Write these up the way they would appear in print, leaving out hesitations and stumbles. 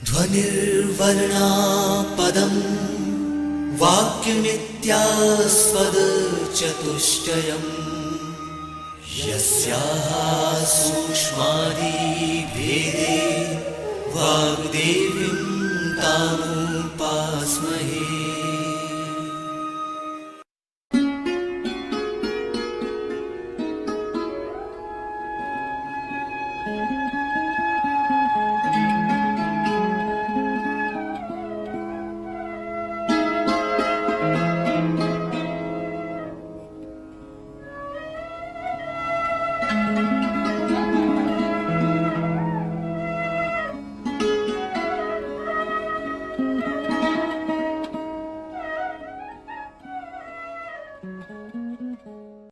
ध्वनिर्वर्णा पदम् वाक्यमित्यास्पदचतुष्टयम् यस्याः सूक्ष्मादिभेदे वाग्देवीं तामुपास्महे।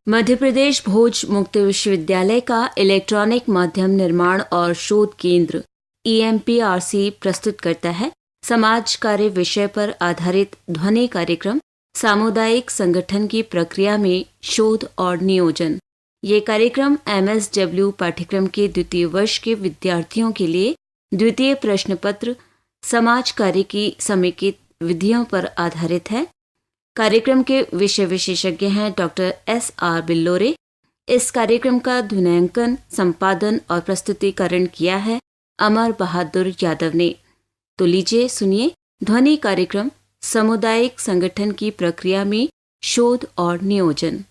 मध्य प्रदेश भोज मुक्त विश्वविद्यालय का इलेक्ट्रॉनिक माध्यम निर्माण और शोध केंद्र EMPRC प्रस्तुत करता है समाज कार्य विषय पर आधारित ध्वनि कार्यक्रम सामुदायिक संगठन की प्रक्रिया में शोध और नियोजन। ये कार्यक्रम MSW पाठ्यक्रम के द्वितीय वर्ष के विद्यार्थियों के लिए द्वितीय प्रश्न पत्र समाज कार्य की समेकित विधियों पर आधारित है। कार्यक्रम के विषय विशेषज्ञ हैं डॉक्टर SR बिल्लोरे। इस कार्यक्रम का ध्वन्यांकन, संपादन और प्रस्तुतिकरण किया है अमर बहादुर यादव ने। तो लीजिए सुनिए ध्वनि कार्यक्रम सामुदायिक संगठन की प्रक्रिया में शोध और नियोजन।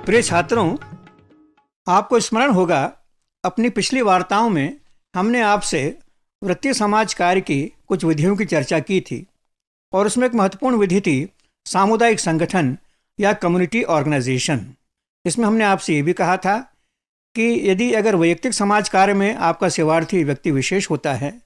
प्रिय छात्रों, आपको स्मरण होगा अपनी पिछली वार्ताओं में हमने आपसे वृत्तीय समाज कार्य की कुछ विधियों की चर्चा की थी और उसमें एक महत्वपूर्ण विधि थी सामुदायिक संगठन या कम्युनिटी ऑर्गेनाइजेशन। इसमें हमने आपसे ये भी कहा था कि यदि अगर वैयक्तिक समाज कार्य में आपका सेवार्थी व्यक्ति विशेष होता है,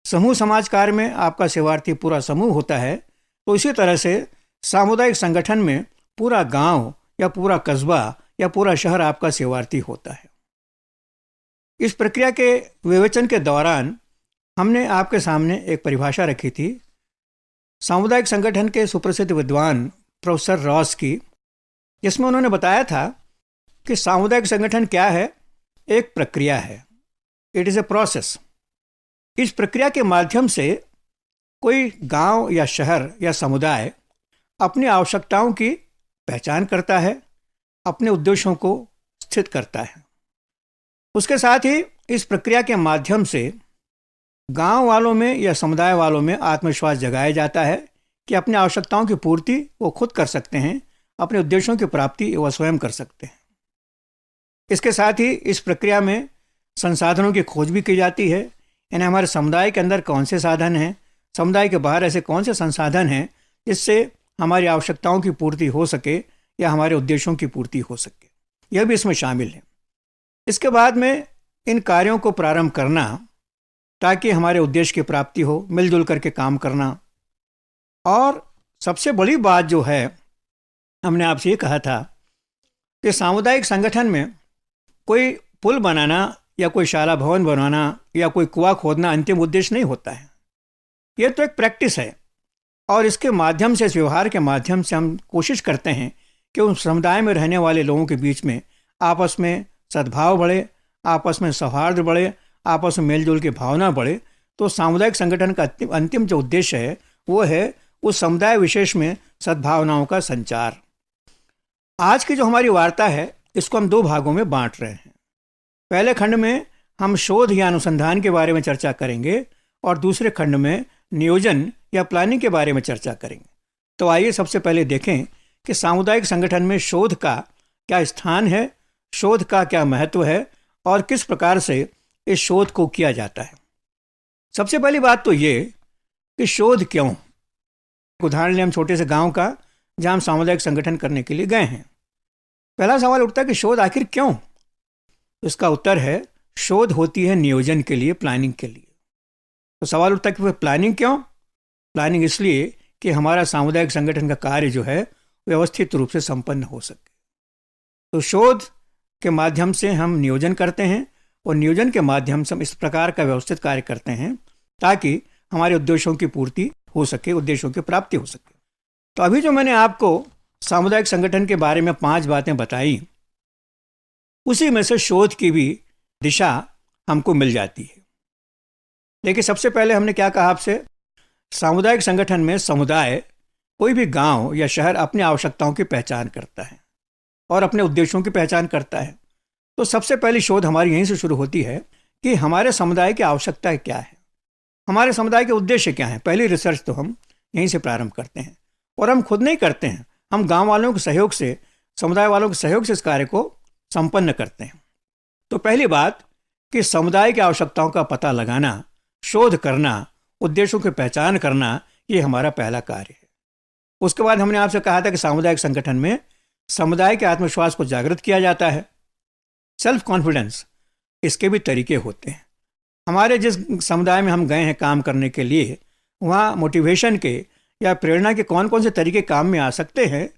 समूह समाज कार्य में आपका सेवार्थी पूरा समूह होता है, तो इसी तरह से सामुदायिक संगठन में पूरा गांव या पूरा कस्बा या पूरा शहर आपका सेवार्थी होता है। इस प्रक्रिया के विवेचन के दौरान हमने आपके सामने एक परिभाषा रखी थी सामुदायिक संगठन के सुप्रसिद्ध विद्वान प्रोफेसर रॉस की, जिसमें उन्होंने बताया था कि सामुदायिक संगठन क्या है? एक प्रक्रिया है। It is a process. इस प्रक्रिया के माध्यम से कोई गांव या शहर या समुदाय अपनी आवश्यकताओं की पहचान करता है, अपने उद्देश्यों को स्थित करता है। उसके साथ ही इस प्रक्रिया के माध्यम से गांव वालों में या समुदाय वालों में आत्मविश्वास जगाया जाता है कि अपनी आवश्यकताओं की पूर्ति वो खुद कर सकते हैं, अपने उद्देश्यों की प्राप्ति वो स्वयं कर सकते हैं। इसके साथ ही इस प्रक्रिया में संसाधनों की खोज भी की जाती है, यानी हमारे समुदाय के अंदर कौन से साधन हैं, समुदाय के बाहर ऐसे कौन से संसाधन हैं जिससे हमारी आवश्यकताओं की पूर्ति हो सके या हमारे उद्देश्यों की पूर्ति हो सके, यह भी इसमें शामिल है। इसके बाद में इन कार्यों को प्रारंभ करना ताकि हमारे उद्देश्य की प्राप्ति हो, मिलजुल करके काम करना। और सबसे बड़ी बात जो है, हमने आपसे ये कहा था कि सामुदायिक संगठन में कोई पुल बनाना या कोई शाला भवन बनवाना या कोई कुआं खोदना अंतिम उद्देश्य नहीं होता है। यह तो एक प्रैक्टिस है और इसके माध्यम से, इस व्यवहार के माध्यम से हम कोशिश करते हैं कि उस समुदाय में रहने वाले लोगों के बीच में आपस में सद्भाव बढ़े, आपस में सौहार्द बढ़े, आपस में मेलजोल की भावना बढ़े। तो सामुदायिक संगठन का अंतिम जो उद्देश्य है वो है उस समुदाय विशेष में सद्भावनाओं का संचार। आज की जो हमारी वार्ता है इसको हम दो भागों में बांट रहे हैं। पहले खंड में हम शोध या अनुसंधान के बारे में चर्चा करेंगे और दूसरे खंड में नियोजन या प्लानिंग के बारे में चर्चा करेंगे। तो आइए सबसे पहले देखें कि सामुदायिक संगठन में शोध का क्या स्थान है, शोध का क्या महत्व है और किस प्रकार से इस शोध को किया जाता है। सबसे पहली बात तो ये कि शोध क्यों। उदाहरण लें हम छोटे से गांव का, जहां हम सामुदायिक संगठन करने के लिए गए हैं। पहला सवाल उठता है कि शोध आखिर क्यों। इसका उत्तर है शोध होती है नियोजन के लिए, प्लानिंग के लिए। तो सवाल उठता है कि प्लानिंग क्यों? प्लानिंग इसलिए कि हमारा सामुदायिक संगठन का कार्य जो है व्यवस्थित रूप से संपन्न हो सके। तो शोध के माध्यम से हम नियोजन करते हैं और नियोजन के माध्यम से हम इस प्रकार का व्यवस्थित कार्य करते हैं ताकि हमारे उद्देश्यों की पूर्ति हो सके, उद्देश्यों की प्राप्ति हो सके। तो अभी जो मैंने आपको सामुदायिक संगठन के बारे में 5 बातें बताई, उसी में से शोध की भी दिशा हमको मिल जाती है। देखिए, सबसे पहले हमने क्या कहा आपसे, सामुदायिक संगठन में समुदाय, कोई भी गांव या शहर अपनी आवश्यकताओं की पहचान करता है और अपने उद्देश्यों की पहचान करता है। तो सबसे पहली शोध हमारी यहीं से शुरू होती है कि हमारे समुदाय की आवश्यकता क्या है, हमारे समुदाय के उद्देश्य क्या हैं। पहली रिसर्च तो हम यहीं से प्रारंभ करते हैं और हम खुद नहीं करते हैं, हम गांव वालों के सहयोग से, समुदाय वालों के सहयोग से इस कार्य को संपन्न करते हैं। तो पहली बात कि समुदाय की आवश्यकताओं का पता लगाना, शोध करना, उद्देश्यों की पहचान करना, ये हमारा पहला कार्य है। उसके बाद हमने आपसे कहा था कि सामुदायिक संगठन में समुदाय के आत्मविश्वास को जागृत किया जाता है, सेल्फ कॉन्फिडेंस, इसके भी तरीके होते हैं। हमारे जिस समुदाय में हम गए हैं काम करने के लिए, वहाँ मोटिवेशन के या प्रेरणा के कौन कौन से तरीके काम में आ सकते हैं,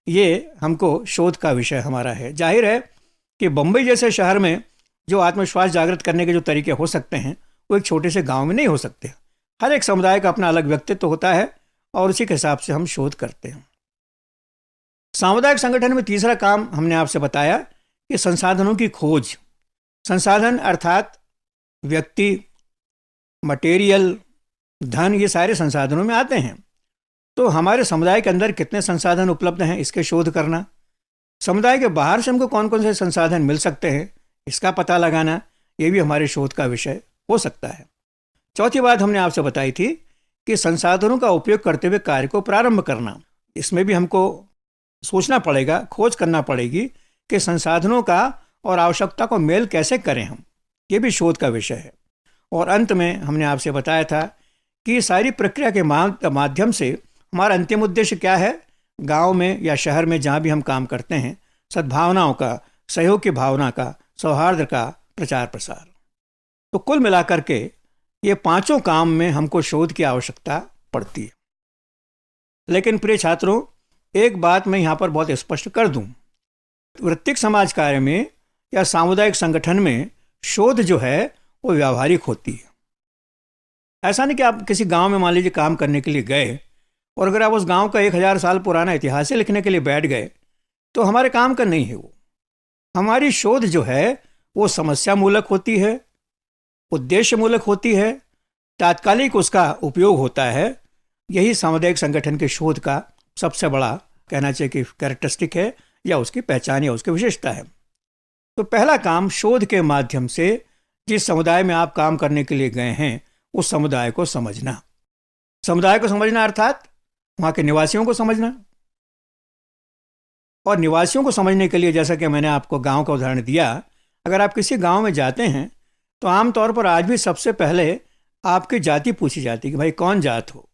ये हमको शोध का विषय हमारा है। जाहिर है कि बम्बई जैसे शहर में जो आत्मविश्वास जागृत करने के जो तरीके हो सकते हैं, वो एक छोटे से गांव में नहीं हो सकते। हर एक समुदाय का अपना अलग व्यक्तित्व होता है और उसी के हिसाब से हम शोध करते हैं। सामुदायिक संगठन में तीसरा काम हमने आपसे बताया कि संसाधनों की खोज। संसाधन अर्थात व्यक्ति, मटेरियल, धन, ये सारे संसाधनों में आते हैं। तो हमारे समुदाय के अंदर कितने संसाधन उपलब्ध हैं, इसके शोध करना। समुदाय के बाहर से हमको कौन कौन से संसाधन मिल सकते हैं, इसका पता लगाना, ये भी हमारे शोध का विषय हो सकता है। चौथी बात हमने आपसे बताई थी कि संसाधनों का उपयोग करते हुए कार्य को प्रारंभ करना। इसमें भी हमको सोचना पड़ेगा, खोज करना पड़ेगी कि संसाधनों का और आवश्यकता को मेल कैसे करें हम, ये भी शोध का विषय है। और अंत में हमने आपसे बताया था कि सारी प्रक्रिया के माध्यम से हमारा अंतिम उद्देश्य क्या है, गांव में या शहर में जहाँ भी हम काम करते हैं, सद्भावनाओं का, सहयोग की भावना का, सौहार्द का प्रचार प्रसार। तो कुल मिलाकर के ये 5 काम में हमको शोध की आवश्यकता पड़ती है। लेकिन प्रिय छात्रों, एक बात मैं यहाँ पर बहुत स्पष्ट कर दूँ, वृत्तिक समाज कार्य में या सामुदायिक संगठन में शोध जो है वो व्यावहारिक होती है। ऐसा नहीं कि आप किसी गांव में मान लीजिए काम करने के लिए गए और अगर आप उस गांव का 1000 साल पुराना इतिहास लिखने के लिए बैठ गए तो हमारे काम का नहीं है वो। हमारी शोध जो है वो समस्या मूलक होती है, उद्देश्य मूलक होती है, तात्कालिक उसका उपयोग होता है। यही सामुदायिक संगठन के शोध का सबसे बड़ा कहना चाहिए कि कैरेक्टरिस्टिक है या उसकी पहचान या उसकी विशेषता है। तो पहला काम, शोध के माध्यम से जिस समुदाय में आप काम करने के लिए गए हैं उस समुदाय को समझना। समुदाय को समझना अर्थात वहाँ के निवासियों को समझना। और निवासियों को समझने के लिए, जैसा कि मैंने आपको गांव का उदाहरण दिया, अगर आप किसी गांव में जाते हैं तो आमतौर पर आज भी सबसे पहले आपकी जाति पूछी जाती है कि भाई कौन जात हो।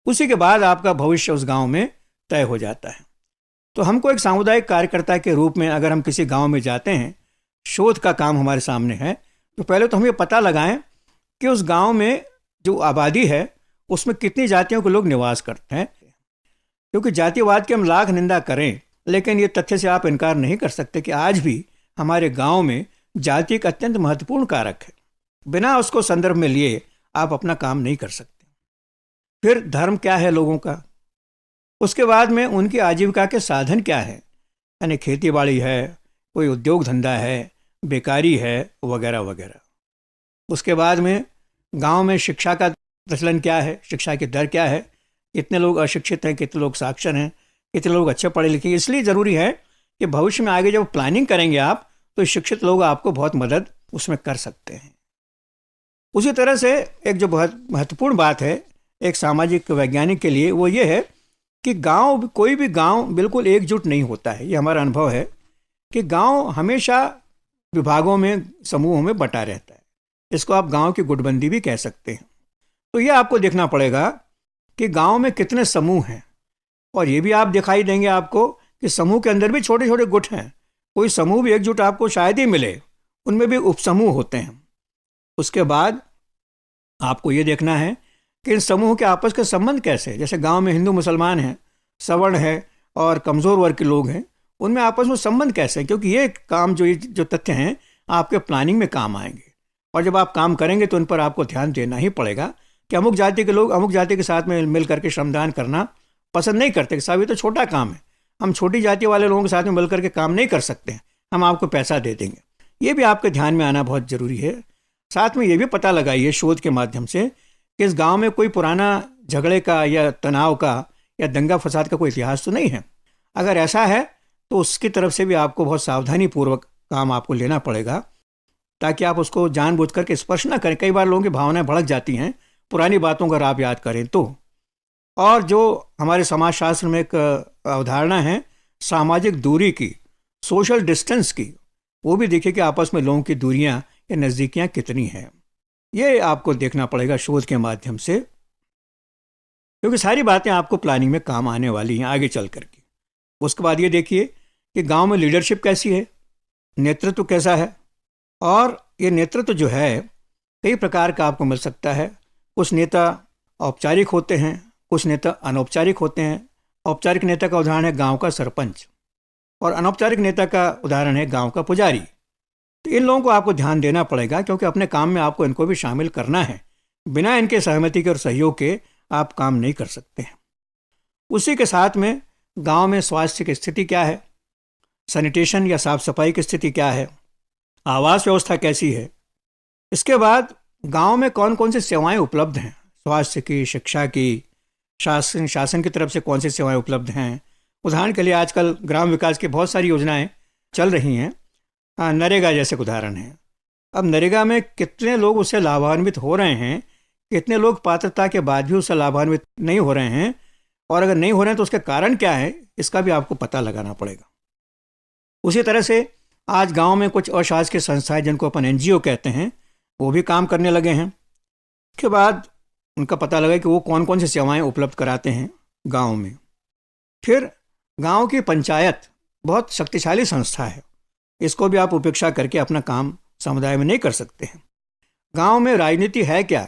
उसी के बाद आपका भविष्य उस गांव में तय हो जाता है। तो हमको एक सामुदायिक कार्यकर्ता के रूप में अगर हम किसी गांव में जाते हैं, शोध का काम हमारे सामने है, तो पहले तो हम ये पता लगाएं कि उस गांव में जो आबादी है उसमें कितनी जातियों के लोग निवास करते हैं। क्योंकि जातिवाद की हम लाख निंदा करें, लेकिन ये तथ्य से आप इनकार नहीं कर सकते कि आज भी हमारे गांव में जाति एक अत्यंत महत्वपूर्ण कारक है। बिना उसको संदर्भ में लिए आप अपना काम नहीं कर सकते। फिर धर्म क्या है लोगों का, उसके बाद में उनकी आजीविका के साधन क्या है, यानी खेती बाड़ी है, कोई उद्योग धंधा है, बेकारी है, वगैरह वगैरह। उसके बाद में गांव में शिक्षा का प्रचलन क्या है, शिक्षा की दर क्या है, कितने लोग अशिक्षित हैं, कितने लोग साक्षर हैं, कितने लोग अच्छे पढ़े लिखे। इसलिए ज़रूरी है कि भविष्य में आगे जब प्लानिंग करेंगे आप तो शिक्षित लोग आपको बहुत मदद उसमें कर सकते हैं। उसी तरह से एक जो बहुत महत्वपूर्ण बात है एक सामाजिक वैज्ञानिक के लिए, वो ये है कि गांव, कोई भी गांव बिल्कुल एकजुट नहीं होता है। ये हमारा अनुभव है कि गांव हमेशा विभागों में, समूहों में बटा रहता है। इसको आप गांव की गुटबंदी भी कह सकते हैं। तो ये आपको देखना पड़ेगा कि गांव में कितने समूह हैं, और ये भी आप दिखाई देंगे आपको कि समूह के अंदर भी छोटे छोटे गुट हैं। कोई समूह भी एकजुट आपको शायद ही मिले, उनमें भी उपसमूह होते हैं। उसके बाद आपको ये देखना है कि इन समूह के आपस के संबंध कैसे हैं। जैसे गांव में हिंदू मुसलमान हैं, सवर्ण है और कमज़ोर वर्ग के लोग हैं, उनमें आपस में संबंध कैसे हैं, क्योंकि ये काम जो तथ्य हैं आपके प्लानिंग में काम आएंगे। और जब आप काम करेंगे तो उन पर आपको ध्यान देना ही पड़ेगा कि अमुक जाति के लोग अमुक जाति के साथ में मिल करके श्रमदान करना पसंद नहीं करते। साहब ये तो छोटा काम है, हम छोटी जाति वाले लोगों के साथ में मिल करके काम नहीं कर सकते हैं, हम आपको पैसा दे देंगे। ये भी आपके ध्यान में आना बहुत ज़रूरी है। साथ में ये भी पता लगाइए शोध के माध्यम से कि इस गांव में कोई पुराना झगड़े का या तनाव का या दंगा फसाद का कोई इतिहास तो नहीं है। अगर ऐसा है तो उसकी तरफ से भी आपको बहुत सावधानी पूर्वक काम आपको लेना पड़ेगा, ताकि आप उसको जानबूझ करके स्पर्श ना करें। कई बार लोगों की भावनाएं भड़क जाती हैं पुरानी बातों को अगर आप याद करें तो। और जो हमारे समाजशास्त्र में एक अवधारणा है सामाजिक दूरी की, सोशल डिस्टेंस की, वो भी देखिए कि आपस में लोगों की दूरियां या नज़दीकियां कितनी हैं। ये आपको देखना पड़ेगा शोध के माध्यम से, क्योंकि सारी बातें आपको प्लानिंग में काम आने वाली हैं आगे चल करके। उसके बाद ये देखिए कि गांव में लीडरशिप कैसी है, नेतृत्व कैसा है। और ये नेतृत्व जो है कई प्रकार का आपको मिल सकता है। कुछ नेता औपचारिक होते हैं, कुछ नेता अनौपचारिक होते हैं। औपचारिक नेता का उदाहरण है गांव का सरपंच, और अनौपचारिक नेता का उदाहरण है गांव का पुजारी। तो इन लोगों को आपको ध्यान देना पड़ेगा, क्योंकि अपने काम में आपको इनको भी शामिल करना है। बिना इनके सहमति के और सहयोग के आप काम नहीं कर सकते हैं। उसी के साथ में गांव में स्वास्थ्य की स्थिति क्या है, सैनिटेशन या साफ सफाई की स्थिति क्या है, आवास व्यवस्था कैसी है। इसके बाद गांव में कौन कौन सी सेवाएं उपलब्ध हैं, स्वास्थ्य की, शिक्षा की, शासन की तरफ से कौन सी सेवाएं उपलब्ध हैं। उदाहरण के लिए आजकल ग्राम विकास की बहुत सारी योजनाएं चल रही हैं, नरेगा जैसे उदाहरण है। अब नरेगा में कितने लोग उससे लाभान्वित हो रहे हैं, कितने लोग पात्रता के बाद भी उससे लाभान्वित नहीं हो रहे हैं, और अगर नहीं हो रहे हैं तो उसके कारण क्या है, इसका भी आपको पता लगाना पड़ेगा। उसी तरह से आज गांव में कुछ अशासकीय संस्थाएं जिनको अपन एनजीओ कहते हैं वो भी काम करने लगे हैं। उसके बाद उनका पता लगा कि वो कौन कौन सी सेवाएं उपलब्ध कराते हैं गांव में। फिर गांव की पंचायत बहुत शक्तिशाली संस्था है, इसको भी आप उपेक्षा करके अपना काम समुदाय में नहीं कर सकते हैं। गांव में राजनीति है क्या,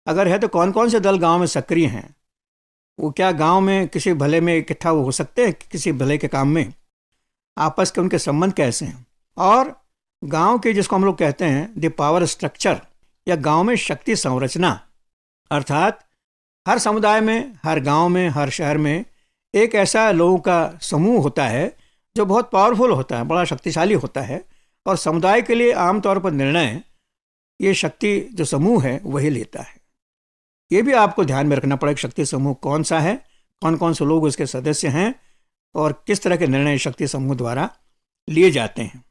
अगर है तो कौन कौन से दल गांव में सक्रिय हैं, वो क्या गांव में किसी भले में इकट्ठा हो सकते हैं, किसी भले के काम में आपस के उनके संबंध कैसे हैं। और गांव के जिसको हम लोग कहते हैं द पावर स्ट्रक्चर या गांव में शक्ति संरचना, अर्थात हर समुदाय में, हर गांव में, हर शहर में एक ऐसा लोगों का समूह होता है जो बहुत पावरफुल होता है, बड़ा शक्तिशाली होता है, और समुदाय के लिए आमतौर पर निर्णय ये शक्ति जो समूह है वही लेता है। ये भी आपको ध्यान में रखना पड़ेगा शक्ति समूह कौन सा है, कौन कौन से लोग उसके सदस्य हैं, और किस तरह के निर्णय शक्ति समूह द्वारा लिए जाते हैं।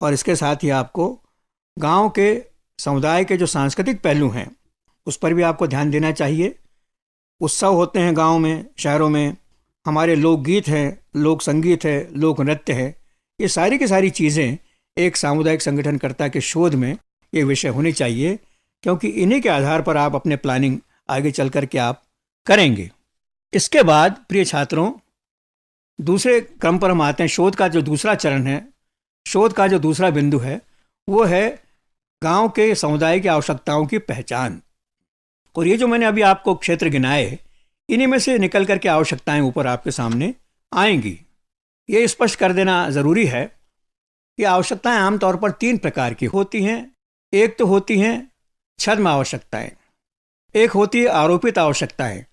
और इसके साथ ही आपको गांव के समुदाय के जो सांस्कृतिक पहलू हैं उस पर भी आपको ध्यान देना चाहिए। उत्सव होते हैं गांव में, शहरों में, हमारे लोकगीत हैं, लोक संगीत है, लोक नृत्य है, ये सारी की सारी चीज़ें एक सामुदायिक संगठनकर्ता के शोध में ये विषय होनी चाहिए, क्योंकि इन्हीं के आधार पर आप अपने प्लानिंग आगे चल कर के आप करेंगे। इसके बाद प्रिय छात्रों दूसरे क्रम पर हम आते हैं। शोध का जो दूसरा चरण है, शोध का जो दूसरा बिंदु है वो है गांव के समुदाय की आवश्यकताओं की पहचान। और ये जो मैंने अभी आपको क्षेत्र गिनाए, इन्हीं में से निकल करके आवश्यकताएं ऊपर आपके सामने आएंगी। ये स्पष्ट कर देना ज़रूरी है कि आवश्यकताएं आमतौर पर 3 प्रकार की होती हैं। एक तो होती हैं छद्म आवश्यकताएं, एक होती है आरोपित आवश्यकताएं,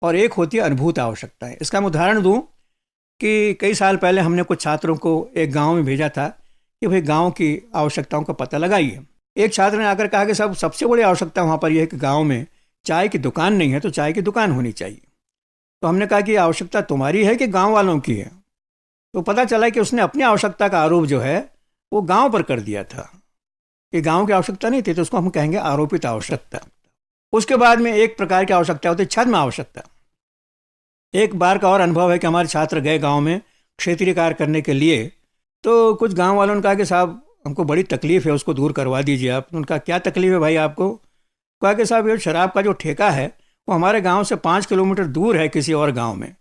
और एक होती है अनुभूत आवश्यकताएं। इसका मैं उदाहरण दूं कि कई साल पहले हमने कुछ छात्रों को एक गांव में भेजा था कि भाई गांव की आवश्यकताओं का पता लगाइए। एक छात्र ने आकर कहा कि सब सबसे बड़ी आवश्यकता वहाँ पर यह है कि गांव में चाय की दुकान नहीं है, तो चाय की दुकान होनी चाहिए। तो हमने कहा कि आवश्यकता तुम्हारी है कि गांव वालों की है। तो पता चला कि उसने अपनी आवश्यकता का आरोप जो है वो गांव पर कर दिया था, कि गांव की आवश्यकता नहीं थी, तो उसको हम कहेंगे आरोपित आवश्यकता। उसके बाद में एक प्रकार की आवश्यकता होती है छद्म आवश्यकता। एक बार का और अनुभव है कि हमारे छात्र गए गांव में क्षेत्रीय कार्य करने के लिए, तो कुछ गांव वालों ने कहा कि साहब हमको बड़ी तकलीफ़ है, उसको दूर करवा दीजिए आप। उनका क्या तकलीफ़ है भाई आपको? कहा कि साहब ये शराब का जो ठेका है वो हमारे गांव से 5 किलोमीटर दूर है किसी और गांव में,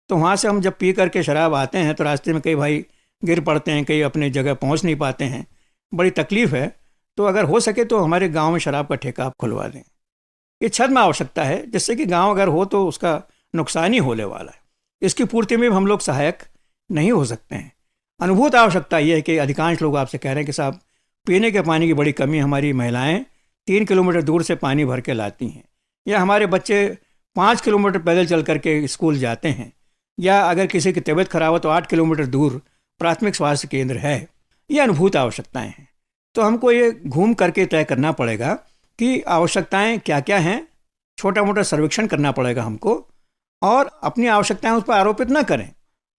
तो वहाँ से हम जब पी करके शराब आते हैं तो रास्ते में कई भाई गिर पड़ते हैं, कई अपने जगह पहुँच नहीं पाते हैं, बड़ी तकलीफ़ है। तो अगर हो सके तो हमारे गाँव में शराब का ठेका आप खुलवा दें। ये छद्म आवश्यकता है, जिससे कि गांव अगर हो तो उसका नुकसान ही होने वाला है। इसकी पूर्ति में भी हम लोग सहायक नहीं हो सकते हैं। अनुभूत आवश्यकता ये है कि अधिकांश लोग आपसे कह रहे हैं कि साहब पीने के पानी की बड़ी कमी, हमारी महिलाएं 3 किलोमीटर दूर से पानी भर के लाती हैं, या हमारे बच्चे 5 किलोमीटर पैदल चल करके स्कूल जाते हैं, या अगर किसी की तबीयत खराब हो तो 8 किलोमीटर दूर प्राथमिक स्वास्थ्य केंद्र है। ये अनुभूत आवश्यकताएं हैं। तो हमको ये घूम करके तय करना पड़ेगा कि आवश्यकताएं क्या क्या हैं। छोटा मोटा सर्वेक्षण करना पड़ेगा हमको, और अपनी आवश्यकताएं उस पर आरोपित ना करें।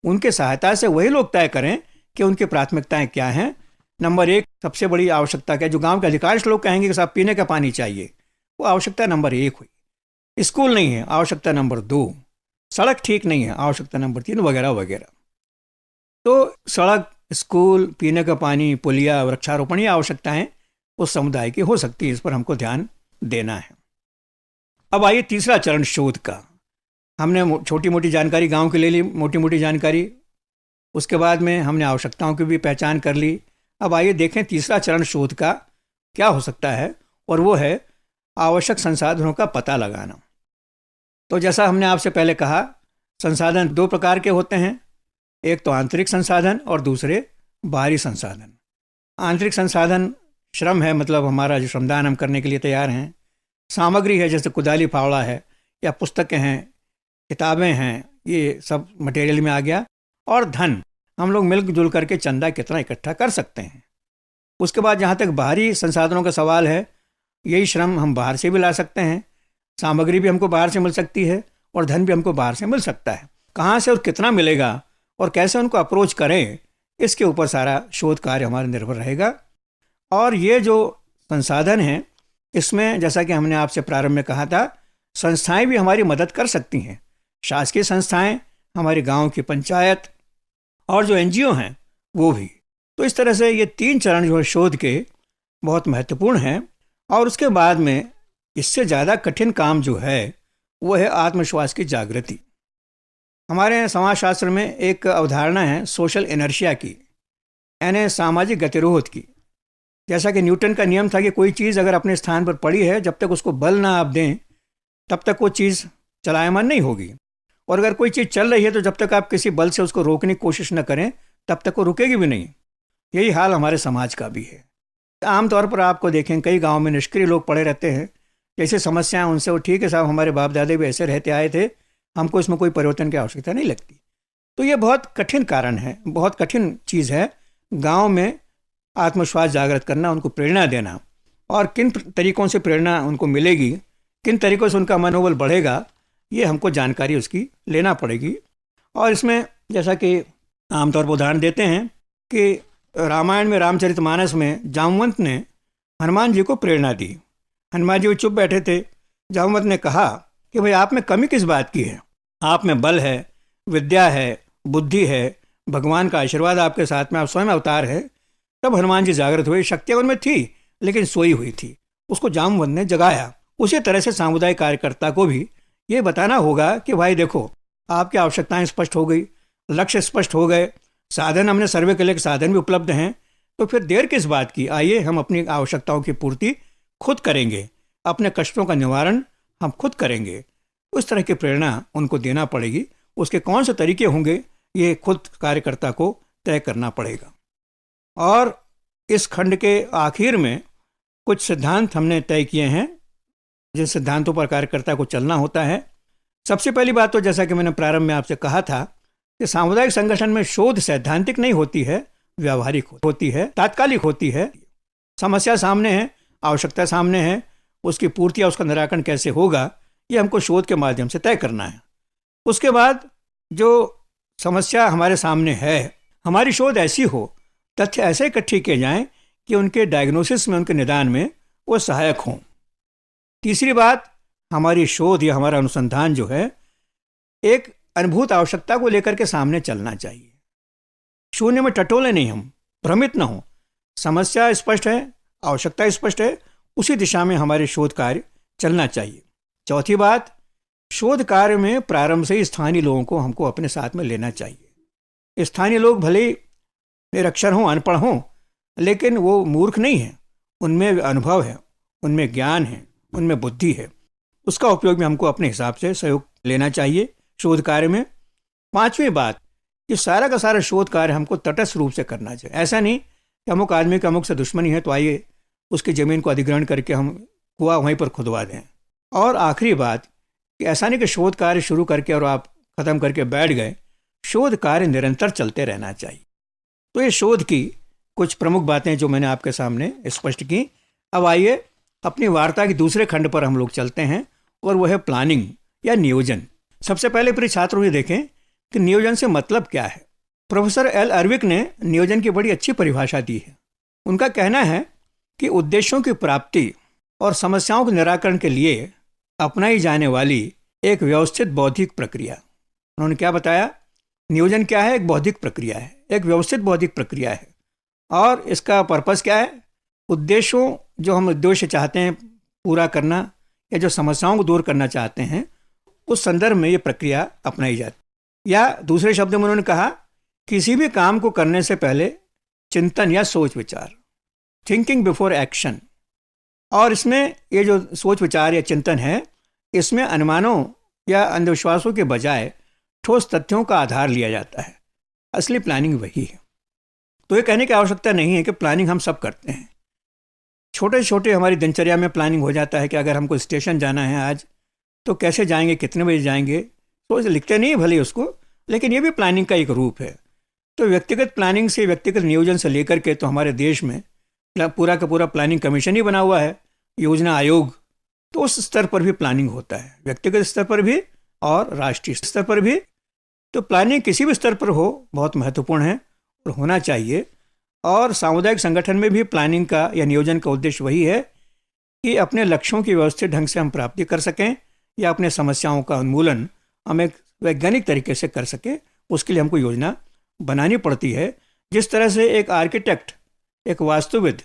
उनके सहायता से वही लोग तय करें कि उनकी प्राथमिकताएं क्या हैं। नंबर 1 सबसे बड़ी आवश्यकता क्या है, जो गांव के अधिकांश लोग कहेंगे कि साहब पीने का पानी चाहिए, वो आवश्यकता नंबर 1 हुई। स्कूल नहीं है, आवश्यकता नंबर 2। सड़क ठीक नहीं है, आवश्यकता नंबर 3, वगैरह वगैरह। तो सड़क, स्कूल, पीने का पानी, पुलिया, वृक्षारोपण, ये आवश्यकताएं उस समुदाय की हो सकती है। इस पर हमको ध्यान देना है। अब आइए तीसरा चरण, शोध का। हमने छोटी मोटी जानकारी गांव के ले ली, मोटी मोटी जानकारी। उसके बाद में हमने आवश्यकताओं की भी पहचान कर ली। अब आइए देखें तीसरा चरण शोध का क्या हो सकता है, और वो है आवश्यक संसाधनों का पता लगाना। तो जैसा हमने आपसे पहले कहा, संसाधन 2 प्रकार के होते हैं, एक तो आंतरिक संसाधन और दूसरे बाहरी संसाधन। आंतरिक संसाधन श्रम है, मतलब हमारा जो श्रमदान हम करने के लिए तैयार हैं। सामग्री है, जैसे कुदाली फावड़ा है, या पुस्तकें हैं, किताबें हैं, ये सब मटेरियल में आ गया। और धन, हम लोग मिलजुल करके चंदा कितना इकट्ठा कर सकते हैं। उसके बाद जहाँ तक बाहरी संसाधनों का सवाल है, यही श्रम हम बाहर से भी ला सकते हैं। सामग्री भी हमको बाहर से मिल सकती है और धन भी हमको बाहर से मिल सकता है। कहाँ से और कितना मिलेगा और कैसे उनको अप्रोच करें, इसके ऊपर सारा शोध कार्य हमारा निर्भर रहेगा। और ये जो संसाधन हैं, इसमें जैसा कि हमने आपसे प्रारंभ में कहा था, संस्थाएं भी हमारी मदद कर सकती हैं। शासकीय संस्थाएं, हमारे गांव की पंचायत, और जो NGO हैं वो भी। तो इस तरह से ये 3 चरण जो है शोध के बहुत महत्वपूर्ण हैं। और उसके बाद में इससे ज़्यादा कठिन काम जो है वो है आत्मविश्वास की जागृति। हमारे समाजशास्त्र में एक अवधारणा है सोशल इनर्शिया की, यानी सामाजिक गतिरोध की। जैसा कि न्यूटन का नियम था कि कोई चीज़ अगर अपने स्थान पर पड़ी है, जब तक उसको बल ना आप दें तब तक वो चीज़ चलायमान नहीं होगी। और अगर कोई चीज़ चल रही है तो जब तक आप किसी बल से उसको रोकने की कोशिश न करें तब तक वो रुकेगी भी नहीं। यही हाल हमारे समाज का भी है। आमतौर पर आपको देखें, कई गाँव में निष्क्रिय लोग पड़े रहते हैं। जैसे समस्याएं उनसे, वो ठीक है साहब, हमारे बाप दादे भी ऐसे रहते आए थे, हमको इसमें कोई परिवर्तन की आवश्यकता नहीं लगती। तो ये बहुत कठिन कारण है, बहुत कठिन चीज़ है गाँव में आत्मविश्वास जागृत करना, उनको प्रेरणा देना। और किन तरीकों से प्रेरणा उनको मिलेगी, किन तरीकों से उनका मनोबल बढ़ेगा, ये हमको जानकारी उसकी लेना पड़ेगी। और इसमें जैसा कि आमतौर पर उदाहरण देते हैं कि रामायण में, रामचरितमानस में जामवंत ने हनुमान जी को प्रेरणा दी। हनुमान जी चुप बैठे थे, जामवंत ने कहा कि भाई आप में कमी किस बात की है, आप में बल है, विद्या है, बुद्धि है, भगवान का आशीर्वाद आपके साथ में, आप स्वयं अवतार है। तब हनुमान जी जागृत हुए। शक्तियाँ उनमें थी लेकिन सोई हुई थी, उसको जामवंत ने जगाया। उसी तरह से सामुदायिक कार्यकर्ता को भी ये बताना होगा कि भाई देखो, आपकी आवश्यकताएं स्पष्ट हो गई, लक्ष्य स्पष्ट हो गए, साधन हमने सर्वे के लिए साधन भी उपलब्ध हैं, तो फिर देर किस बात की, आइए हम अपनी आवश्यकताओं की पूर्ति खुद करेंगे, अपने कष्टों का निवारण हम खुद करेंगे। उस तरह की प्रेरणा उनको देना पड़ेगी। उसके कौन से तरीके होंगे, ये खुद कार्यकर्ता को तय करना पड़ेगा। और इस खंड के आखिर में कुछ सिद्धांत हमने तय किए हैं, जिन सिद्धांतों पर कार्यकर्ता को चलना होता है। सबसे पहली बात तो जैसा कि मैंने प्रारंभ में आपसे कहा था कि सामुदायिक संगठन में शोध सैद्धांतिक नहीं होती है, व्यावहारिक होती है, तात्कालिक होती है। समस्या सामने है, आवश्यकता सामने है, उसकी पूर्ति या उसका निराकरण कैसे होगा, ये हमको शोध के माध्यम से तय करना है। उसके बाद जो समस्या हमारे सामने है, हमारी शोध ऐसी हो, तथ्य ऐसे इकट्ठे किए जाएं कि उनके डायग्नोसिस में, उनके निदान में वो सहायक हों। तीसरी बात, हमारी शोध या हमारा अनुसंधान जो है एक अनुभूत आवश्यकता को लेकर के सामने चलना चाहिए। शून्य में टटोले नहीं, हम भ्रमित न हो। समस्या स्पष्ट है, आवश्यकता स्पष्ट है, उसी दिशा में हमारे शोध कार्य चलना चाहिए। चौथी बात, शोध कार्य में प्रारंभ से ही स्थानीय लोगों को हमको अपने साथ में लेना चाहिए। स्थानीय लोग भले निरक्षर हों, अनपढ़ हों, लेकिन वो मूर्ख नहीं हैं। उनमें अनुभव है, उनमें ज्ञान है, उनमें बुद्धि है। उसका उपयोग भी हमको अपने हिसाब से सहयोग लेना चाहिए शोध कार्य में। पांचवी बात कि सारा का सारा शोध कार्य हमको तटस्थ रूप से करना चाहिए। ऐसा नहीं कि अमुक आदमी का अमुक से दुश्मनी है तो आइए उसकी ज़मीन को अधिग्रहण करके हम कुआं वहीं पर खुदवा दें। और आखिरी बात कि ऐसा नहीं कि शोध कार्य शुरू करके और आप ख़त्म करके बैठ गए, शोध कार्य निरंतर चलते रहना चाहिए। तो ये शोध की कुछ प्रमुख बातें जो मैंने आपके सामने स्पष्ट की। अब आइए अपनी वार्ता के दूसरे खंड पर हम लोग चलते हैं और वह है प्लानिंग या नियोजन। सबसे पहले प्रिय छात्रों ये देखें कि नियोजन से मतलब क्या है। प्रोफेसर एल अर्विक ने नियोजन की बड़ी अच्छी परिभाषा दी है। उनका कहना है कि उद्देश्यों की प्राप्ति और समस्याओं के निराकरण के लिए अपनाई जाने वाली एक व्यवस्थित बौद्धिक प्रक्रिया। उन्होंने क्या बताया, नियोजन क्या है? एक बौद्धिक प्रक्रिया है, एक व्यवस्थित बौद्धिक प्रक्रिया है। और इसका पर्पस क्या है? उद्देश्यों जो हम उद्देश्य चाहते हैं पूरा करना या जो समस्याओं को दूर करना चाहते हैं उस संदर्भ में ये प्रक्रिया अपनाई जाती। या दूसरे शब्दों में उन्होंने कहा किसी भी काम को करने से पहले चिंतन या सोच विचार, थिंकिंग बिफोर एक्शन। और इसमें ये जो सोच विचार या चिंतन है इसमें अनुमानों या अंधविश्वासों के बजाय ठोस तथ्यों का आधार लिया जाता है। असली प्लानिंग वही है। तो ये कहने की आवश्यकता नहीं है कि प्लानिंग हम सब करते हैं। छोटे छोटे हमारी दिनचर्या में प्लानिंग हो जाता है कि अगर हमको स्टेशन जाना है आज तो कैसे जाएंगे, कितने बजे जाएंगे, तो लिखते नहीं भले उसको, लेकिन ये भी प्लानिंग का एक रूप है। तो व्यक्तिगत प्लानिंग से, व्यक्तिगत नियोजन से लेकर के तो हमारे देश में पूरा का पूरा प्लानिंग कमीशन ही बना हुआ है, योजना आयोग। तो उस स्तर पर भी प्लानिंग होता है, व्यक्तिगत स्तर पर भी और राष्ट्रीय स्तर पर भी। तो प्लानिंग किसी भी स्तर पर हो बहुत महत्वपूर्ण है और होना चाहिए। और सामुदायिक संगठन में भी प्लानिंग का या नियोजन का उद्देश्य वही है कि अपने लक्ष्यों की व्यवस्थित ढंग से हम प्राप्ति कर सकें या अपने समस्याओं का उन्मूलन हम एक वैज्ञानिक तरीके से कर सकें। उसके लिए हमको योजना बनानी पड़ती है। जिस तरह से एक आर्किटेक्ट, एक वास्तुविद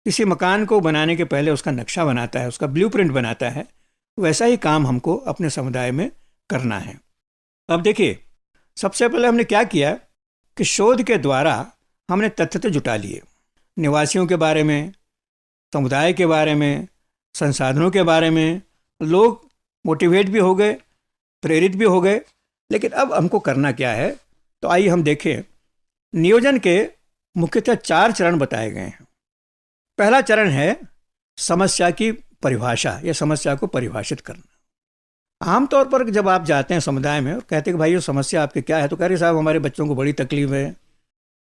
किसी मकान को बनाने के पहले उसका नक्शा बनाता है, उसका ब्लूप्रिंट बनाता है, वैसा ही काम हमको अपने समुदाय में करना है। अब देखिए, सबसे पहले हमने क्या किया कि शोध के द्वारा हमने तथ्य तो जुटा लिए, निवासियों के बारे में, समुदाय के बारे में, संसाधनों के बारे में। लोग मोटिवेट भी हो गए, प्रेरित भी हो गए। लेकिन अब हमको करना क्या है? तो आइए हम देखें। नियोजन के मुख्यतः 4 चरण बताए गए हैं। पहला चरण है समस्या की परिभाषा या समस्या को परिभाषित करना। आमतौर पर जब आप जाते हैं समुदाय में और कहते हैं कि भाई ये समस्या आपकी क्या है, तो कह रहे साहब हमारे बच्चों को बड़ी तकलीफ है,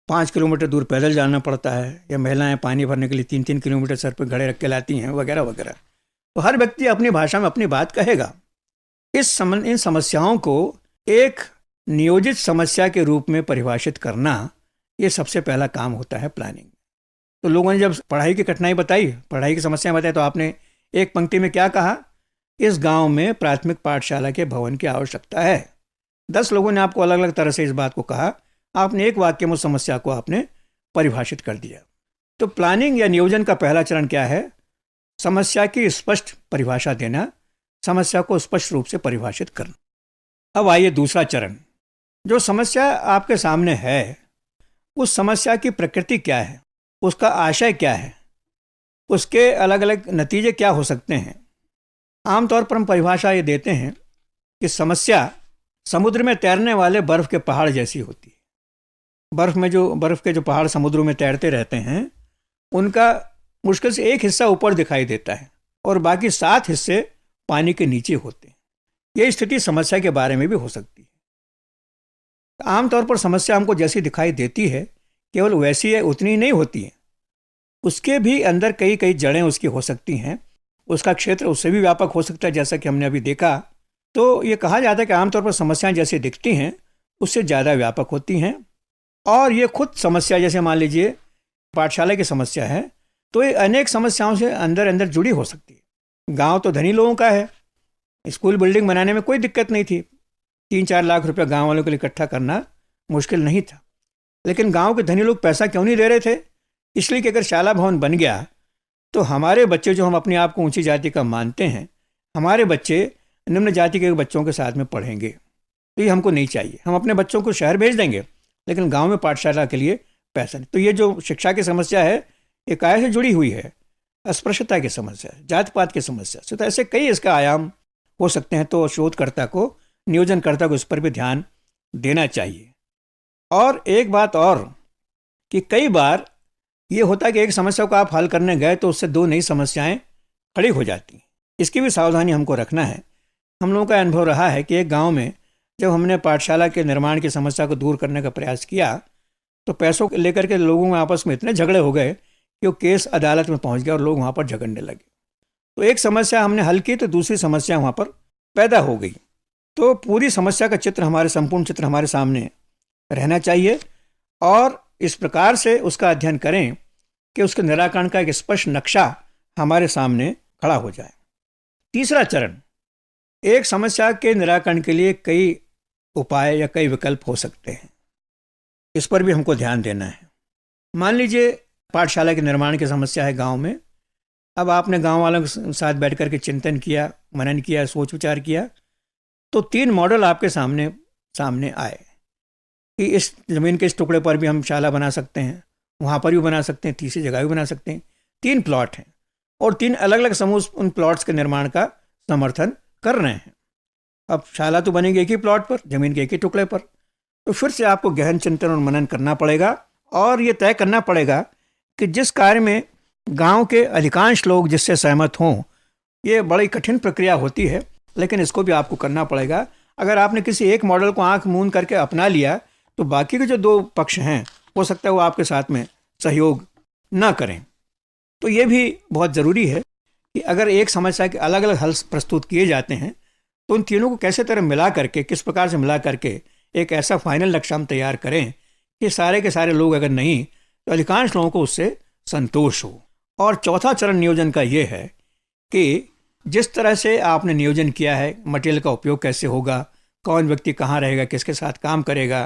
5 किलोमीटर दूर पैदल जाना पड़ता है, या महिलाएं पानी भरने के लिए 3-3 किलोमीटर सर पर घड़े रख के लाती हैं, वगैरह वगैरह। तो हर व्यक्ति अपनी भाषा में अपनी बात कहेगा। इन समस्याओं को एक नियोजित समस्या के रूप में परिभाषित करना, ये सबसे पहला काम होता है प्लानिंग। तो लोगों ने जब पढ़ाई की कठिनाई बताई, पढ़ाई की समस्या बताई, तो आपने एक पंक्ति में क्या कहा? इस गांव में प्राथमिक पाठशाला के भवन की आवश्यकता है। 10 लोगों ने आपको अलग अलग तरह से इस बात को कहा, आपने एक वाक्य में उस समस्या को आपने परिभाषित कर दिया। तो प्लानिंग या नियोजन का पहला चरण क्या है? समस्या की स्पष्ट परिभाषा देना, समस्या को स्पष्ट रूप से परिभाषित करना। अब आइए दूसरा चरण। जो समस्या आपके सामने है उस समस्या की प्रकृति क्या है, उसका आशय क्या है, उसके अलग अलग नतीजे क्या हो सकते हैं। आमतौर पर हम परिभाषा ये देते हैं कि समस्या समुद्र में तैरने वाले बर्फ़ के पहाड़ जैसी होती है। बर्फ़ के जो पहाड़ समुद्र में तैरते रहते हैं उनका मुश्किल से एक हिस्सा ऊपर दिखाई देता है और बाकी 7 हिस्से पानी के नीचे होते हैं। ये स्थिति समस्या के बारे में भी हो सकती है। आमतौर पर समस्या हमको जैसी दिखाई देती है केवल वैसी है उतनी ही नहीं होती है, उसके भी अंदर कई कई जड़ें उसकी हो सकती हैं, उसका क्षेत्र उससे भी व्यापक हो सकता है। जैसा कि हमने अभी देखा, तो ये कहा जाता है कि आमतौर पर समस्याएं जैसी दिखती हैं उससे ज़्यादा व्यापक होती हैं। और ये खुद समस्या, जैसे मान लीजिए पाठशाला की समस्या है, तो ये अनेक समस्याओं से अंदर अंदर जुड़ी हो सकती है। गांव तो धनी लोगों का है, स्कूल बिल्डिंग बनाने में कोई दिक्कत नहीं थी, 3-4 लाख रुपया गांव वालों के लिए इकट्ठा करना मुश्किल नहीं था। लेकिन गांव के धनी लोग पैसा क्यों नहीं दे रहे थे? इसलिए कि अगर शाला भवन बन गया तो हमारे बच्चे, जो हम अपने आप को ऊंची जाति का मानते हैं, हमारे बच्चे निम्न जाति के बच्चों के साथ में पढ़ेंगे। तो ये हमको नहीं चाहिए। हम अपने बच्चों को शहर भेज देंगे लेकिन गांव में पाठशाला के लिए पैसा नहीं। तो ये जो शिक्षा की समस्या है ये काय से जुड़ी हुई है? अस्पृश्यता की समस्या, जात पात की समस्या से, तो ऐसे कई इसका आयाम हो सकते हैं। तो शोधकर्ता को, नियोजनकर्ता को इस पर भी ध्यान देना चाहिए। और एक बात और कि कई बार ये होता है कि एक समस्या को आप हल करने गए तो उससे 2 नई समस्याएं खड़ी हो जाती हैं। इसकी भी सावधानी हमको रखना है। हम लोगों का अनुभव रहा है कि एक गांव में जब हमने पाठशाला के निर्माण की समस्या को दूर करने का प्रयास किया तो पैसों को लेकर के लोगों में आपस में इतने झगड़े हो गए कि वो केस अदालत में पहुंच गया और लोग वहाँ पर झगड़ने लगे। तो एक समस्या हमने हल की तो दूसरी समस्या वहाँ पर पैदा हो गई। तो पूरी समस्या का चित्र, संपूर्ण चित्र हमारे सामने रहना चाहिए और इस प्रकार से उसका अध्ययन करें कि उसके निराकरण का एक स्पष्ट नक्शा हमारे सामने खड़ा हो जाए। तीसरा चरण, एक समस्या के निराकरण के लिए कई उपाय या कई विकल्प हो सकते हैं, इस पर भी हमको ध्यान देना है। मान लीजिए पाठशाला के निर्माण की समस्या है गांव में। अब आपने गांव वालों के साथ बैठ कर के चिंतन किया, मनन किया, सोच विचार किया, तो 3 मॉडल आपके सामने आए कि इस ज़मीन के इस टुकड़े पर भी हम शाला बना सकते हैं, वहाँ पर भी बना सकते हैं, तीसरी जगह भी बना सकते हैं। 3 प्लॉट हैं और 3 अलग अलग समूह उन प्लॉट्स के निर्माण का समर्थन कर रहे हैं। अब शाला तो बनेगी एक ही प्लॉट पर, ज़मीन के एक ही टुकड़े पर। तो फिर से आपको गहन चिंतन और मनन करना पड़ेगा और ये तय करना पड़ेगा कि जिस कार्य में गांव के अधिकांश लोग जिससे सहमत हों, ये बड़ी कठिन प्रक्रिया होती है, लेकिन इसको भी आपको करना पड़ेगा। अगर आपने किसी एक मॉडल को आंख मूंद करके अपना लिया तो बाकी के जो 2 पक्ष हैं हो सकता है वो आपके साथ में सहयोग ना करें। तो ये भी बहुत ज़रूरी है कि अगर एक समस्या के अलग अलग हल प्रस्तुत किए जाते हैं तो उन तीनों को कैसे तरह मिला करके, किस प्रकार से मिला करके एक ऐसा फाइनल नक्शा हम तैयार करें कि सारे के सारे लोग, अगर नहीं तो अधिकांश लोगों को उससे संतोष हो। और चौथा चरण नियोजन का ये है कि जिस तरह से आपने नियोजन किया है, मटेरियल का उपयोग कैसे होगा, कौन व्यक्ति कहाँ रहेगा, किसके साथ काम करेगा,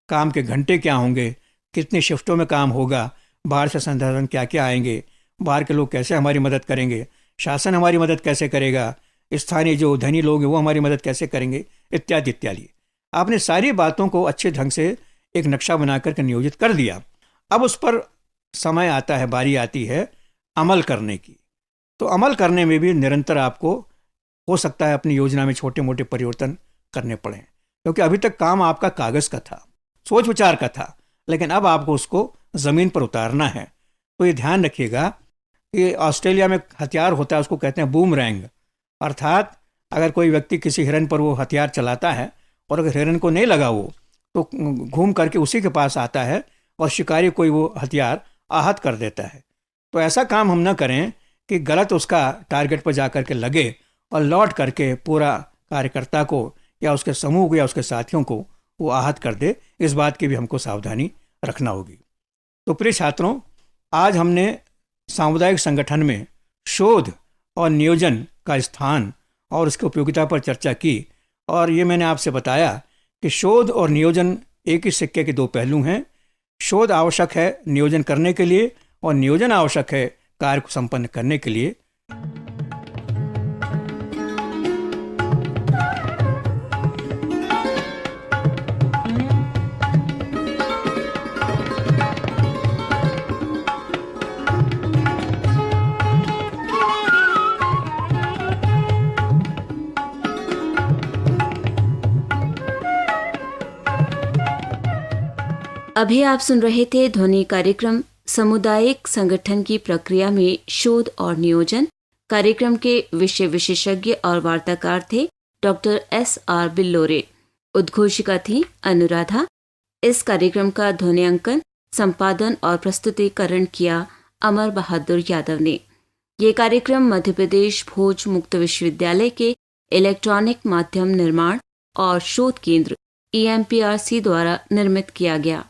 काम के घंटे क्या होंगे, कितनी शिफ्टों में काम होगा, बाहर से संसाधन क्या क्या आएंगे, बाहर के लोग कैसे हमारी मदद करेंगे, शासन हमारी मदद कैसे करेगा, स्थानीय जो धनी लोग हैं वो हमारी मदद कैसे करेंगे, इत्यादि इत्यादि। आपने सारी बातों को अच्छे ढंग से एक नक्शा बना करके नियोजित कर दिया। अब उस पर समय आता है, बारी आती है अमल करने की। तो अमल करने में भी निरंतर आपको हो सकता है अपनी योजना में छोटे मोटे परिवर्तन करने पड़े, क्योंकि अभी तक काम आपका कागज़ का था, सोच विचार का था, लेकिन अब आपको उसको ज़मीन पर उतारना है। तो ये ध्यान रखिएगा कि ऑस्ट्रेलिया में हथियार होता है, उसको कहते हैं बूमरैंग, अर्थात अगर कोई व्यक्ति किसी हिरन पर वो हथियार चलाता है और अगर हिरन को नहीं लगा वो तो घूम करके उसी के पास आता है और शिकारी कोई वो हथियार आहत कर देता है। तो ऐसा काम हम न करें कि गलत उसका टारगेट पर जा कर के लगे और लौट करके पूरा कार्यकर्ता को या उसके समूह को या उसके साथियों को वो आहत कर दे। इस बात की भी हमको सावधानी रखना होगी। तो प्रिय छात्रों, आज हमने सामुदायिक संगठन में शोध और नियोजन का स्थान और उसकी उपयोगिता पर चर्चा की और ये मैंने आपसे बताया कि शोध और नियोजन एक ही सिक्के के 2 पहलू हैं। शोध आवश्यक है नियोजन करने के लिए और नियोजन आवश्यक है कार्य को संपन्न करने के लिए। अभी आप सुन रहे थे ध्वनि कार्यक्रम सामुदायिक संगठन की प्रक्रिया में शोध और नियोजन। कार्यक्रम के विषय विशेषज्ञ और वार्ताकार थे डॉक्टर SR बिल्लोरे। उद्घोषिका थी अनुराधा। इस कार्यक्रम का ध्वनियांकन, संपादन और प्रस्तुतिकरण किया अमर बहादुर यादव ने। ये कार्यक्रम मध्य प्रदेश भोज मुक्त विश्वविद्यालय के इलेक्ट्रॉनिक माध्यम निर्माण और शोध केंद्र EMPRC द्वारा निर्मित किया गया।